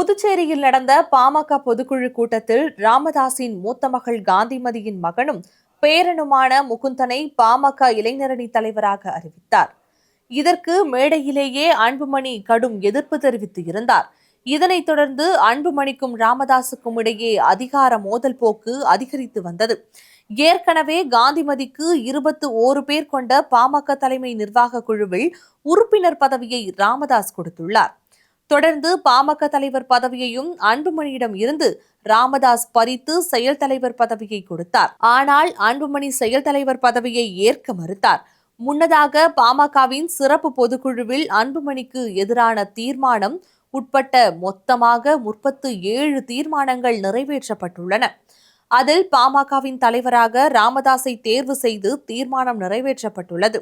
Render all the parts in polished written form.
புதுச்சேரியில் நடந்த பாமக பொதுக்குழு கூட்டத்தில் ராமதாஸின் மூத்த மகள் காந்திமதியின் மகனும் பேரனுமான முகுந்தனை பாமக இளைஞரணி தலைவராக அறிவித்தார். இதற்கு மேடையிலேயே அன்புமணி கடும் எதிர்ப்பு தெரிவித்து இருந்தார். இதனைத் தொடர்ந்து அன்புமணிக்கும் ராமதாசுக்கும் இடையே அதிகார மோதல் போக்கு அதிகரித்து வந்தது. ஏற்கனவே காந்திமதிக்கு 21 பேர் கொண்ட பாமக தலைமை நிர்வாக குழுவில் உறுப்பினர் பதவியை ராமதாஸ் கொடுத்துள்ளார். தொடர்ந்து பாமக தலைவர் பதவியையும் அன்புமணியிடம் இருந்து ராமதாஸ் பறித்து செயல் தலைவர் பதவியை கொடுத்தார். ஆனால் அன்புமணி செயல் தலைவர் பதவியை ஏற்க மறுத்தார். முன்னதாக பாமகவின் சிறப்பு பொதுக்குழுவில் அன்புமணிக்கு எதிரான தீர்மானம் உட்பட்ட மொத்தமாக 37 தீர்மானங்கள் நிறைவேற்றப்பட்டுள்ளன. அதில் பாமகவின் தலைவராக ராமதாஸை தேர்வு செய்து தீர்மானம் நிறைவேற்றப்பட்டுள்ளது.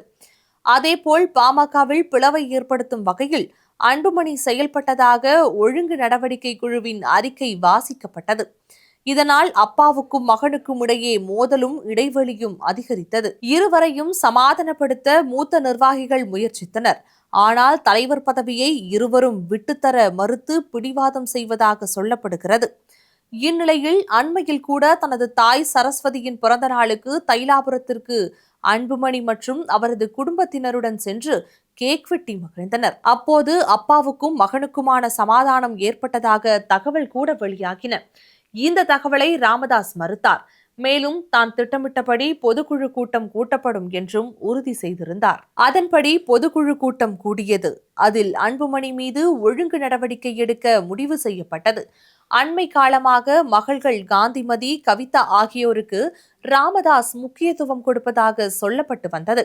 அதேபோல் பாமகவில் பிளவை ஏற்படுத்தும் வகையில் அன்புமணி செயல்பட்டதாக ஒழுங்கு நடவடிக்கை குழுவின் அறிக்கை வாசிக்கப்பட்டது. இதனால் அப்பாவுக்கும் மகனுக்கும் இடையே மோதலும் இடைவெளியும் அதிகரித்தது. இருவரையும் சமாதானப்படுத்த மூத்த நிர்வாகிகள் முயற்சித்தனர். ஆனால் தலைவர் பதவியை இருவரும் விட்டுத்தர மறுத்து பிடிவாதம் செய்வதாக சொல்லப்படுகிறது. இந்நிலையில் அண்மையில் கூட தனது தாய் சரஸ்வதியின் பிறந்த நாளுக்கு தைலாபுரத்திற்கு அன்புமணி மற்றும் அவரது குடும்பத்தினருடன் சென்று கேக் வெட்டி மகிழ்ந்தனர். அப்போது அப்பாவுக்கும் மகனுக்குமான சமாதானம் ஏற்பட்டதாக தகவல் கூட வெளியாகின. இந்த தகவலை ராமதாஸ் மறுத்தார். மேலும் தான் திட்டமிட்டபடி பொதுக்குழு கூட்டம் கூட்டப்படும் என்றும் உறுதி செய்திருந்தார். அதன்படி பொதுக்குழு கூட்டம் கூடியது. அதில் அன்புமணி மீது ஒழுங்கு நடவடிக்கை எடுக்க முடிவு செய்யப்பட்டது. அண்மை காலமாக மகள்கள் காந்திமதி, கவிதா ஆகியோருக்கு ராமதாஸ் முக்கியத்துவம் கொடுப்பதாக சொல்லப்பட்டு வந்தது.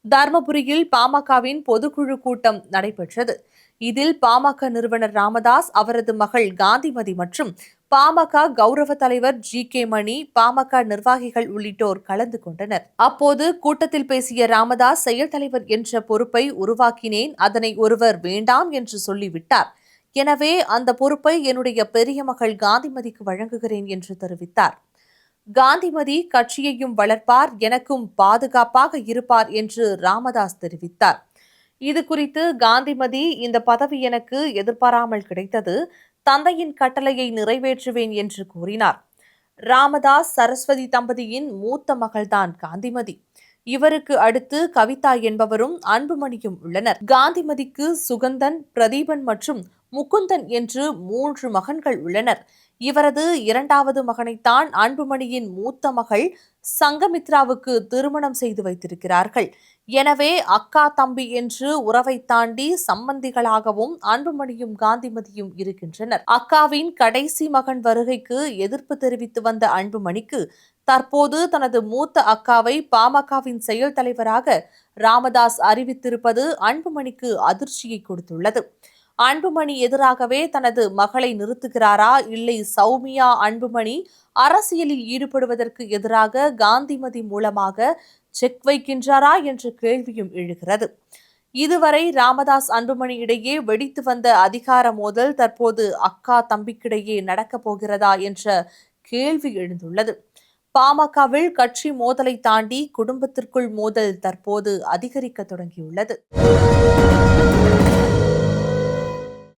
தர்மபுரியில் பாமகவின் பொதுக்குழு கூட்டம் நடைபெற்றது. இதில் பாமக நிறுவனர் ராமதாஸ், அவரது மகள் காந்திமதி மற்றும் பாமக கௌரவ தலைவர் ஜி.கே. மணி, பாமக நிர்வாகிகள் உள்ளிட்டோர் கலந்து கொண்டனர். அப்போது கூட்டத்தில் பேசிய ராமதாஸ், செயல் தலைவர் என்ற பொறுப்பை உருவாக்கினேன், அதனை ஒருவர் வேண்டாம் என்று சொல்லிவிட்டார். எனவே அந்த பொறுப்பை என்னுடைய பெரிய மகள் காந்திமதிக்கு வழங்குகிறேன் என்று தெரிவித்தார். காந்திமதி கட்சியையும் வளர்ப்பார், எனக்கும் பாதுகாப்பாக இருப்பார் என்று ராமதாஸ் தெரிவித்தார். இது குறித்து காந்திமதி, இந்த பதவி எனக்கு எதிர்பாராமல் கிடைத்தது, தந்தையின் கட்டளையை நிறைவேற்றுவேன் என்று கூறினார். ராமதாஸ் சரஸ்வதி தம்பதியின் மூத்த மகள்தான் காந்திமதி. இவருக்கு அடுத்து கவிதா என்பவரும் அன்புமணியும் உள்ளனர். காந்திமதிக்கு சுகந்தன், பிரதீபன் மற்றும் முகுந்தன் என்று 3 மகன்கள் உள்ளனர். இவரது 2வது மகனைத்தான் அன்புமணியின் மூத்த மகள் சங்கமித்ராவுக்கு திருமணம் செய்து வைத்திருக்கிறார்கள். எனவே அக்கா தம்பி என்று உறவை தாண்டி சம்பந்திகளாகவும் அன்புமணியும் காந்திமதியும் இருக்கின்றனர். அக்காவின் கடைசி மகன் வருகைக்கு எதிர்ப்பு தெரிவித்து வந்த அன்புமணிக்கு தற்போது தனது மூத்த அக்காவை பாமகவின் செயல் தலைவராக ராமதாஸ் அறிவித்திருப்பது அன்புமணிக்கு அதிர்ச்சியை கொடுத்துள்ளது. அன்புமணி எதிராகவே தனது மகளை நிறுத்துகிறாரா, இல்லை சௌமியா அன்புமணி அரசியலில் ஈடுபடுவதற்கு எதிராக காந்திமதி மூலமாக செக் வைக்கின்றாரா என்ற கேள்வியும் எழுகிறது. இதுவரை ராமதாஸ் அன்புமணி இடையே வெடித்து வந்த அதிகார மோதல் தற்போது அக்கா தம்பிக்கிடையே நடக்கப் போகிறதா என்ற கேள்வி எழுந்துள்ளது. பாமகவில் கட்சி மோதலை தாண்டி குடும்பத்திற்குள் மோதல் தற்போது அதிகரிக்க தொடங்கியுள்ளது.